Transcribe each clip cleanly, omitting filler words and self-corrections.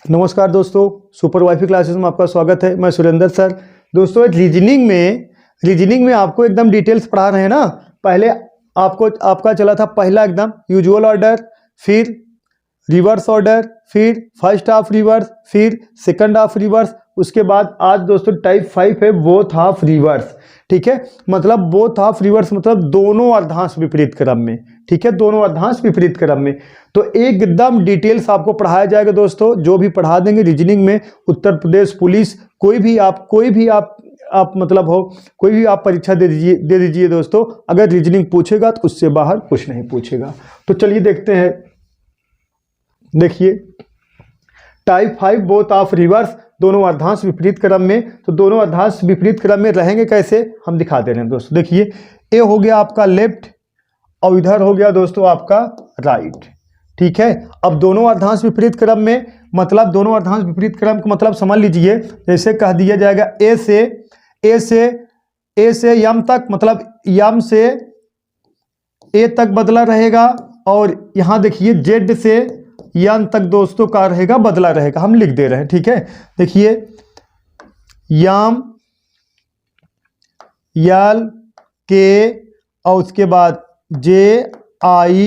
नमस्कार दोस्तों, super wifi classes में आपका स्वागत है। मैं सुरेंद्र सर। दोस्तों रीजनिंग में आपको एकदम डिटेल्स पढ़ा रहे हैं ना। पहले आपका चला था पहला एकदम यूजुअल ऑर्डर, फिर रिवर्स ऑर्डर, फिर फर्स्ट हाफ रिवर्स, फिर सेकंड हाफ रिवर्स। उसके बाद आज दोस्तों टाइप 5 है बोथ हाफ रिवर्स। ठीक है, मतलब बोथ हाफ रिवर्स मतलब दोनों अर्धांश विपरीत क्रम में। ठीक है, दोनों अर्धांश विपरीत क्रम में। तो एकदम डिटेल्स आपको पढ़ाया जाएगा दोस्तों, जो भी पढ़ा देंगे रीजनिंग में। उत्तर प्रदेश पुलिस कोई भी आप मतलब हो, कोई भी आप परीक्षा दे दीजिए दोस्तों। अगर रीजनिंग पूछेगा तो उससे बाहर कुछ नहीं पूछेगा। तो चलिए देखते हैं। देखिए टाइप 5 बोथ ऑफ रिवर्स, दोनों अर्धांश विपरीत क्रम में। तो दोनों अर्धांश विपरीत क्रम में रहेंगे कैसे, हम दिखा दे रहे हैं दोस्तों। देखिए ए हो गया आपका लेफ्ट और इधर हो गया दोस्तों आपका राइट। ठीक है, अब दोनों अर्धांश विपरीत क्रम में मतलब दोनों अर्धांश विपरीत क्रम का मतलब समझ लीजिए। जैसे कह दिया जाएगा ए से यम तक, मतलब यम से ए तक बदला रहेगा। और यहां देखिए जेड से यन तक दोस्तों का रहेगा बदला रहेगा। हम लिख दे रहे हैं। ठीक है, देखिए यम यल के और उसके बाद जे आई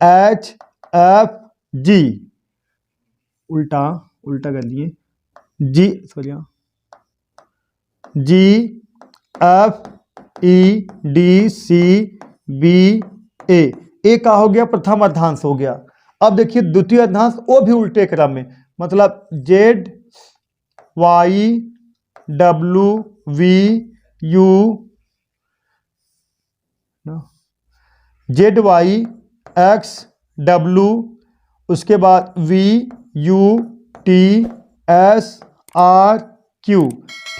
एच एफ जी, उल्टा कर दिए, G sorry G F E D C B A का हो गया प्रथम अर्धांश हो गया। अब देखिए द्वितीय अर्धांश वो भी उल्टे क्रम में, मतलब Z Y W V U, Z Y X W, उसके बाद V U T S R Q.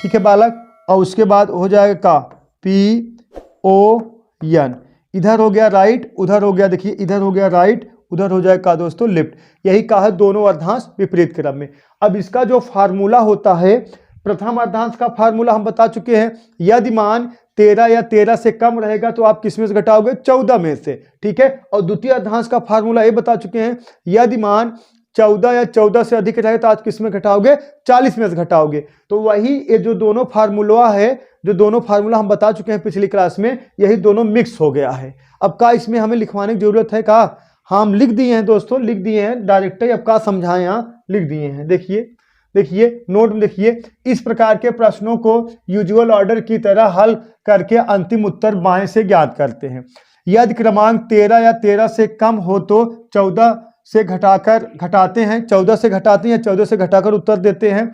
ठीक है बालक, और उसके बाद हो जाएगा का पी ओ एन। इधर हो गया राइट, उधर हो गया, देखिए इधर हो गया राइट, उधर हो जाएगा दोस्तों लेफ्ट। यही कहा है दोनों अर्धांश विपरीत क्रम में। अब इसका जो फार्मूला होता है, प्रथम अर्धांश का फार्मूला हम बता चुके हैं। यदि मान 13 या 13 से कम रहेगा तो आप किस में से घटाओगे, 14 में से। ठीक है, और द्वितीय अर्धांश का फार्मूला ये बता चुके हैं। यदि मान 14 या 14 से अधिक रहेगा तो आज किस में घटाओगे, 40 में से घटाओगे। तो वही ये जो दोनों फार्मूला है, जो दोनों फार्मूला हम बता चुके हैं पिछली क्लास में, यही दोनों मिक्स हो गया है। अब का इसमें हमें लिखवाने की जरूरत है का, हम लिख दिए हैं दोस्तों, लिख दिए हैं डायरेक्ट ही। अब का समझाएं, यहाँ लिख दिए हैं। देखिए नोट में देखिए, इस प्रकार के प्रश्नों को यूजुअल ऑर्डर की तरह हल करके अंतिम उत्तर बाएं से ज्ञात करते हैं। यदि क्रमांक 13 या 13 से कम हो तो 14 से घटाते हैं, 14 से घटाते हैं या 14 से घटाकर उत्तर देते हैं।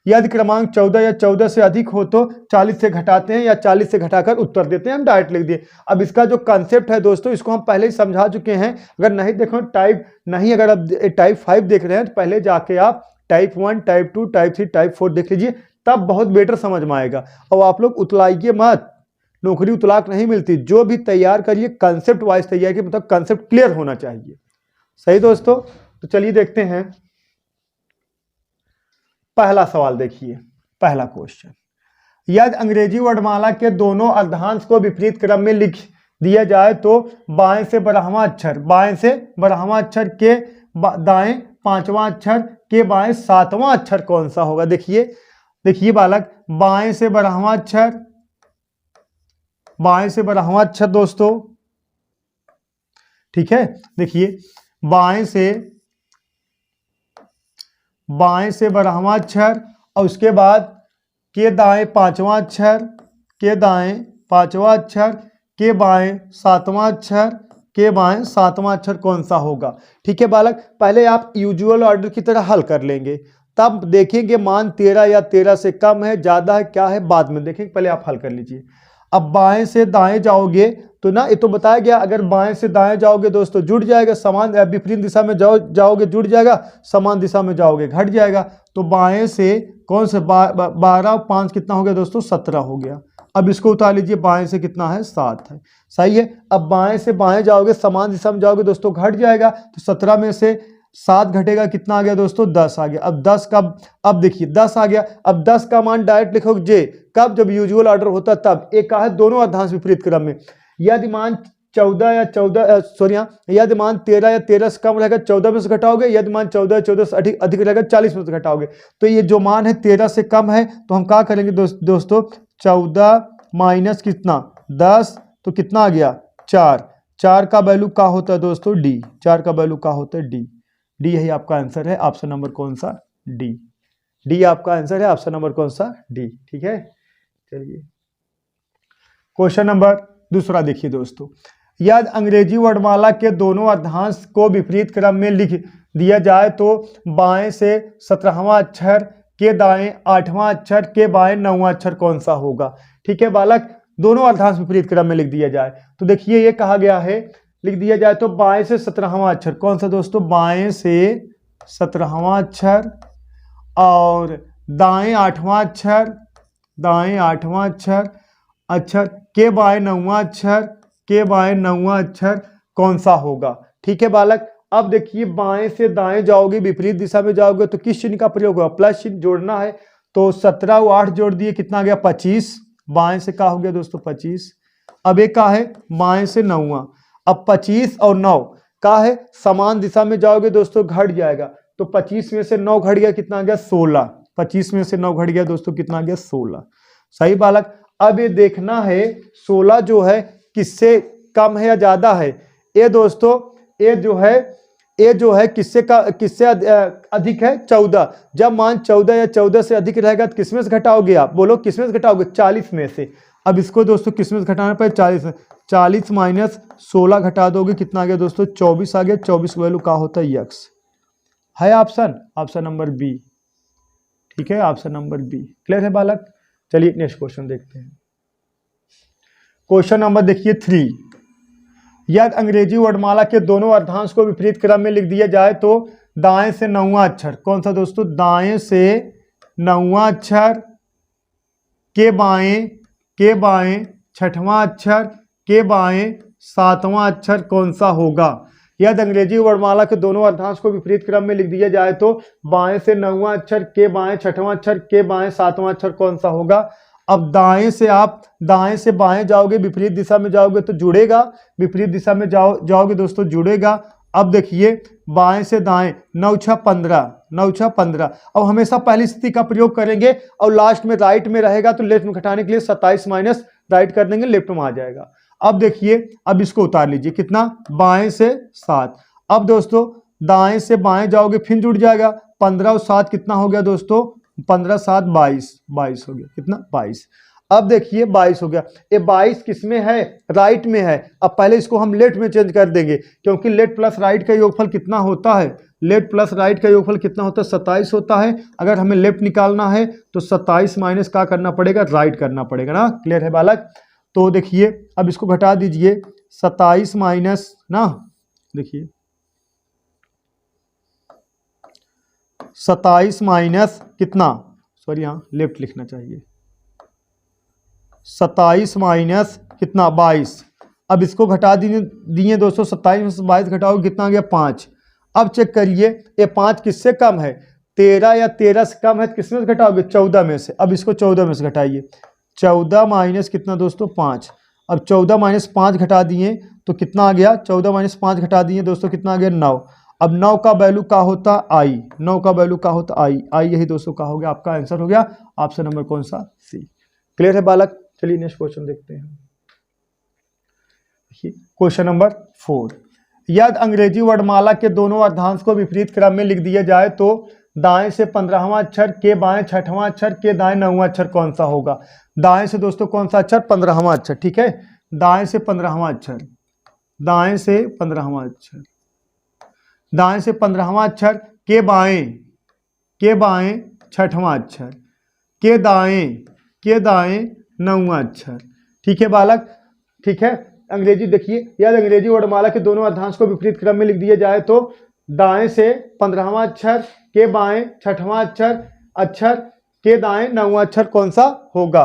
यदि क्रमांक 14 या 14 से अधिक हो तो 40 से घटाते हैं या 40 से घटाकर उत्तर देते हैं। हम डायरेक्ट लिख दिए। अब इसका जो कंसेप्ट है दोस्तों, इसको हम पहले ही समझा चुके हैं। अगर नहीं देखो अगर आप टाइप 5 देख रहे हैं तो पहले जाके आप टाइप 1, टाइप 2, टाइप 3, टाइप 4 देख लीजिए, तब बहुत बेटर समझ में आएगा। और आप लोग उतलाइए मत, नौकरी उतलाक नहीं मिलती। जो भी तैयार करिए कंसेप्ट वाइज तैयार करिए, मतलब कंसेप्ट क्लियर होना चाहिए। सही दोस्तों, तो चलिए देखते हैं पहला सवाल। देखिए पहला क्वेश्चन, यदि अंग्रेजी वर्णमाला के दोनों अर्धांश को विपरीत क्रम में लिख दिया जाए तो बाएं से बारहवां अक्षर के दाएं पांचवां अक्षर के बाएं सातवां अक्षर कौन सा होगा। देखिए बालक, बाएं से बारहवां अक्षर दोस्तों। ठीक है, देखिए बाएं से बारहवां अक्षर और उसके बाद के दाएं पांचवां अक्षर, के दाएं पांचवां अक्षर के बाएं सातवां अक्षर, के बाएं सातवां अक्षर कौन सा होगा। ठीक है बालक, पहले आप यूजुअल ऑर्डर की तरह हल कर लेंगे, तब देखेंगे मान 13 या 13 से कम है, ज्यादा है, क्या है, बाद में देखेंगे। पहले आप हल कर लीजिए। अब बाएं से दाएं जाओगे तो ना, ये तो बताया गया, अगर बाएं से दाएं जाओगे दोस्तों जुड़ जाएगा, समान विपरीत दिशा में जाओगे जुड़ जाएगा, समान दिशा में जाओगे घट जाएगा। तो बाएं से कौन से 12 और 5 कितना हो गया दोस्तों, 17 हो गया। अब इसको उतार लीजिए, बाएं से कितना है, 7 है। सही है। अब बाएं से बाएं जाओगे, समान दिशा में जाओगे दोस्तों, घट जाएगा। तो 17 में से 7 घटेगा, कितना आ गया दोस्तों, 10 आ गया। अब 10 का, अब देखिए 10 आ गया। अब 10 का मान डायरेक्ट लिखोगे जे, कब, जब यूजुअल ऑर्डर होता तब। एक कहा है दोनों अर्धांश विपरीत क्रम में। यदि मान 14 या 14 सॉरी यदि मान 13 या 13 से कम रहेगा 14 में से घटाओगे, यदि मान 14 या 14 से अधिक रहेगा 40 में से घटाओगे। तो ये जो मान है 13 से कम है तो हम क्या करेंगे दोस्तों 14 माइनस कितना 10 तो कितना आ गया 4। 4 का वैल्यू क्या होता है दोस्तों डी। 4 का वैल्यू क्या होता है डी। डी यही आपका आंसर है। ऑप्शन नंबर कौन सा डी। डी आपका आंसर है। ऑप्शन नंबर कौन सा डी। ठीक है चलिए क्वेश्चन नंबर दूसरा देखिए दोस्तों। यदि अंग्रेजी वर्णमाला के दोनों अर्धांश को विपरीत क्रम में लिख दिया जाए तो बाएं से 17वां अक्षर के दाएं 8वां अक्षर के बाएं 9वां अक्षर कौन सा होगा। ठीक है बालक, दोनों अर्धांश विपरीत क्रम में लिख दिया जाए तो देखिए ये कहा गया है लिख दिया जाए तो बाएं से 17वां अक्षर कौन सा दोस्तों, बाएं से 17वां अक्षर और दाएं 8वां अक्षर, दाएं 8वां अक्षर के बाएं 9वां अक्षर, के बाएं 9वां अक्षर कौन सा होगा। ठीक है बालक, अब देखिए बाएं से दाएं जाओगे विपरीत दिशा में जाओगे तो किस चिन्ह का प्रयोग होगा, प्लस चिन्ह जोड़ना है। तो 17 और 8 जोड़ दिए कितना आ गया 25। बाएं से क्या हो गया दोस्तों 25। अब एक का है बाएं से 9वां। अब 25 और 9 का है समान दिशा में जाओगे दोस्तों घट जाएगा तो 25 में से 9 घट गया कितना आ गया 16। 25 में से 9 घट गया दोस्तों कितना आ गया 16। सही बालक, अब ये देखना है 16 जो है किससे कम है या ज्यादा है। ये दोस्तों ये जो है किससे अधिक है 14। जब मान 14 या 14 से अधिक रहेगा तो किसमें से घटाओगे आप, बोलो किसमें से घटाओगे 40 में से। अब इसको दोस्तों किसमें से घटाना पड़े 40 में। 40 माइनस 16 घटा दोगे कितना आ गया दोस्तों 24 आ गया। 24 वैल्यू का होता है x है ऑप्शन नंबर बी। ठीक है ऑप्शन नंबर बी। क्लियर है बालक। चलिए नेक्स्ट क्वेश्चन देखते हैं। क्वेश्चन नंबर देखिए 3। यदि अंग्रेजी वर्णमाला के दोनों अर्धांश को विपरीत क्रम में लिख दिया जाए तो दाएं से 9वां अक्षर कौन सा दोस्तों, दाएं से 9वां अक्षर के बाएं 6वां अक्षर के बाएं 7वां अक्षर कौन सा होगा। यदि अंग्रेजी वर्णमाला के दोनों अर्धांश को विपरीत क्रम में लिख दिया जाए तो बाएं से 9वां अक्षर के बाएं 6वां अक्षर के बाएं 7वां अक्षर कौन सा होगा। अब दाएं से बाएं जाओगे विपरीत दिशा में जाओगे तो जुड़ेगा, विपरीत दिशा में जाओगे दोस्तों जुड़ेगा। अब देखिए बाएं से दाएं 9 6 15। अब हमेशा पहली स्थिति का प्रयोग करेंगे और लास्ट में राइट में रहेगा तो लेफ्ट में घटाने के लिए 27 माइनस राइट कर देंगे लेफ्ट में आ जाएगा। अब देखिए अब इसको उतार लीजिए कितना बाएं से 7। अब दोस्तों दाएं से बाएं जाओगे फिर जुड़ जाएगा 15 और 7 कितना हो गया दोस्तों 15 7 22 हो गया कितना 22। अब देखिए 22 हो गया। ये 22 किसमें है राइट में है। अब पहले इसको हम लेफ्ट में चेंज कर देंगे क्योंकि लेफ्ट प्लस राइट का योगफल कितना होता है, लेफ्ट प्लस राइट का योगफल कितना होता है 27 होता है। अगर हमें लेफ्ट निकालना है तो 27 माइनस का करना पड़ेगा राइट करना पड़ेगा ना। क्लियर है बालक। तो देखिए अब इसको घटा दीजिए 27 माइनस ना देखिए 27 माइनस कितना सॉरी यहाँ लेफ्ट लिखना चाहिए 27 माइनस कितना 22। अब इसको घटा दिए दोस्तों 27 में से 22 घटाओ कितना आ गया 5। अब चेक करिए ये 5 किससे कम है 13 या 13 से कम है तो किसमें से घटाओगे 14 में से। अब इसको 14 में से घटाइए 14 माइनस कितना दोस्तों 5। अब 14 माइनस 5 घटा दिए तो कितना आ गया 14 माइनस 5 घटा दिए दोस्तों कितना आ गया 9। अब 9 का वैल्यू का होता आई, 9 का वैल्यू का होता आई यही दोस्तों का हो गया आपका आंसर हो गया ऑप्शन नंबर कौन सा सी। क्लियर है बालक। चलिए नेक्स्ट क्वेश्चन देखते हैं। Question number 4। यदि अंग्रेजी वर्णमाला के दोनों अर्धांश को विपरीत क्रम में लिख दिया जाए तो दाएं से 15वां अक्षर के बाएं 6वां अक्षर के दाएं 9वां अक्षर कौन सा होगा। दाएं से दोस्तों कौन सा अक्षर 15वां अक्षर। ठीक है दाएं से 15वां अक्षर, दाएं से 15वां अक्षर, दाएं से 15वां अक्षर के बाएं 6वां अक्षर के दाएं 9वां अक्षर। ठीक है बालक। ठीक है अंग्रेजी देखिए यदि अंग्रेजी वर्णमाला के दोनों अर्धांश को विपरीत क्रम में लिख दिया जाए तो दाएं से 15वां अक्षर के बाएं 6वां अक्षर के दाएं 9वां अक्षर कौन सा होगा।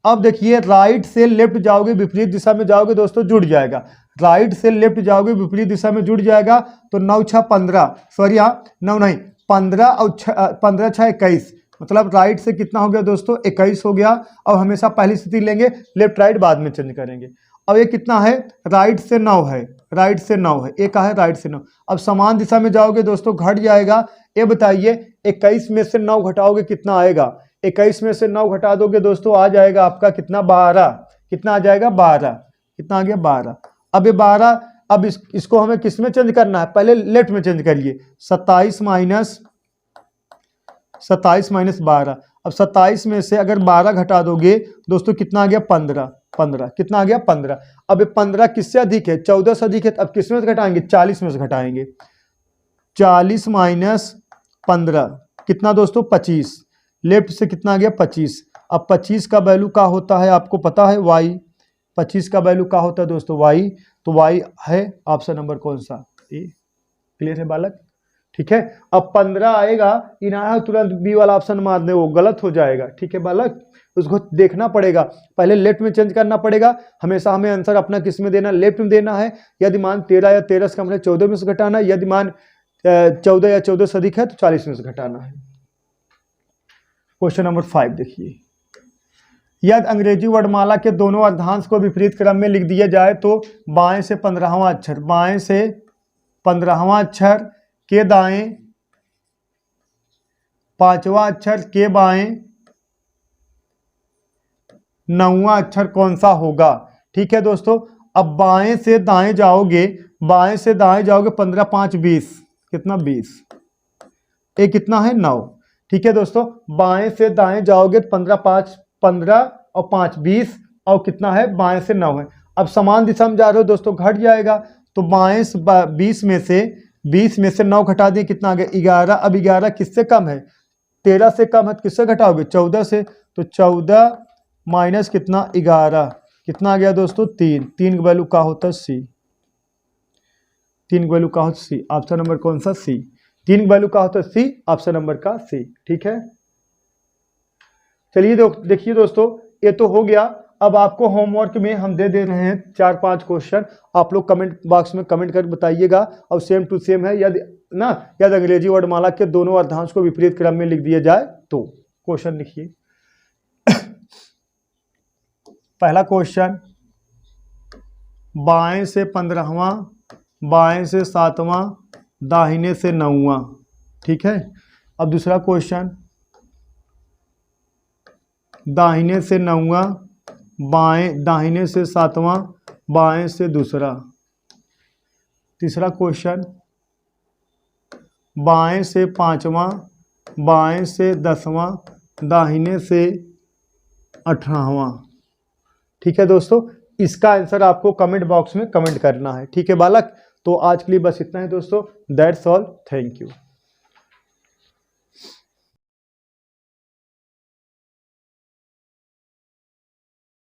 अब देखिए राइट से लेफ्ट जाओगे विपरीत दिशा में जाओगे दोस्तों जुड़ जाएगा, राइट से लेफ्ट जाओगे विपरीत दिशा में जुड़ जाएगा तो 9 6 15 सॉरी 9 नहीं 15 और 15 6 21 मतलब राइट से कितना हो गया दोस्तों 21 हो गया। अब हमेशा पहली स्थिति लेंगे लेफ्ट राइट बाद में चेंज करेंगे। अब ये कितना है, राइट से 9 है, राइट से 9 है, एक है राइट से 9। अब समान दिशा में जाओगे दोस्तों घट जाएगा। ये बताइए 21 में से 9 घटाओगे कितना आएगा, 21 में से 9 घटा दोगे दोस्तों आ जाएगा आपका कितना, 12। कितना आ जाएगा, 12। कितना आ गया, 12। अब ये 12, अब इसको हमें किस में चेंज करना है, पहले लेफ्ट में चेंज करिए, 27 माइनस 12। अब 27 में से अगर 12 घटा दोगे दोस्तों कितना आ गया, 15। 15 कितना आ गया, 15। अब ये 15 किससे अधिक है, 14 से अधिक है। अब किस में से घटाएंगे, 40 में से घटाएंगे। 40 माइनस 15 कितना दोस्तों, 25। लेफ्ट से कितना आ गया, 25। अब 25 का वैल्यू क्या होता है आपको पता है, y। 25 का वैल्यू क्या होता है दोस्तों, y। तो y है ऑप्शन नंबर कौन सा, ए। क्लियर है बालक, ठीक है। अब 15 आएगा, इन्हें तुरंत बी वाला ऑप्शन मार दे, वो गलत हो जाएगा, ठीक है बालक। उसको देखना पड़ेगा, पहले लेफ्ट में चेंज करना पड़ेगा। हमेशा हमें आंसर अपना किस में देना, लेफ्ट में देना है। यदि मान 13 या 13 से कम है 14 में से घटाना है, यदि मान 14 या 14 से अधिक है तो 40 में से घटाना है। क्वेश्चन नंबर 5 देखिए, यदि अंग्रेजी वर्णमाला के दोनों अर्धांश को विपरीत क्रम में लिख दिया जाए तो बाएं से 15वां अक्षर, बाएं से 15वां अक्षर के दाएं 5वां अक्षर के बाएं 9वां अक्षर कौन सा होगा। ठीक है दोस्तों, अब बाएं से दाएं जाओगे, बाएं से दाएं जाओगे, 15 5 20, कितना 20, ये कितना है 9। ठीक है दोस्तों, बाएं से दाएं जाओगे 15 5 15 और 5 20, और कितना है, बाएं से 9 है। अब समान दिशा में जा रहे हो दोस्तों, घट जाएगा, तो बाएं से 20 में से 9 घटा दिए, कितना आ गया 11। अब 11 किससे कम है, 13 से कम है, तो किससे घटाओगे, 14 से। तो 14 माइनस कितना 11, कितना आ गया दोस्तों 3। 3 का वैल्यू का होता है सी, 3 का वैल्यू का होता है सी, ऑप्शन नंबर कौन सा, सी। 3 का वैल्यू का होता है सी, ऑप्शन नंबर का सी। ठीक है, चलिए देखिए दोस्तों, ये तो हो गया। अब आपको होमवर्क में हम दे रहे हैं 4-5 क्वेश्चन, आप लोग कमेंट बॉक्स में कमेंट कर बताइएगा। और सेम टू सेम है, यदि अंग्रेजी वर्णमाला के दोनों अर्धांश को विपरीत क्रम में लिख दिया जाए तो। क्वेश्चन लिखिए, पहला क्वेश्चन, बाएं से 15वां, बाएं से 7वां, दाहिने से 9वां। ठीक है, अब दूसरा क्वेश्चन, दाहिने से 9वां, बाएं दाहिने से 7वां, बाएं से दूसरा। तीसरा क्वेश्चन, बाएं से 5वां, बाएं से 10वां, दाहिने से 18वां। ठीक है दोस्तों, इसका आंसर आपको कमेंट बॉक्स में कमेंट करना है। ठीक है बालक, तो आज के लिए बस इतना ही दोस्तों, दैट्स ऑल, थैंक यू।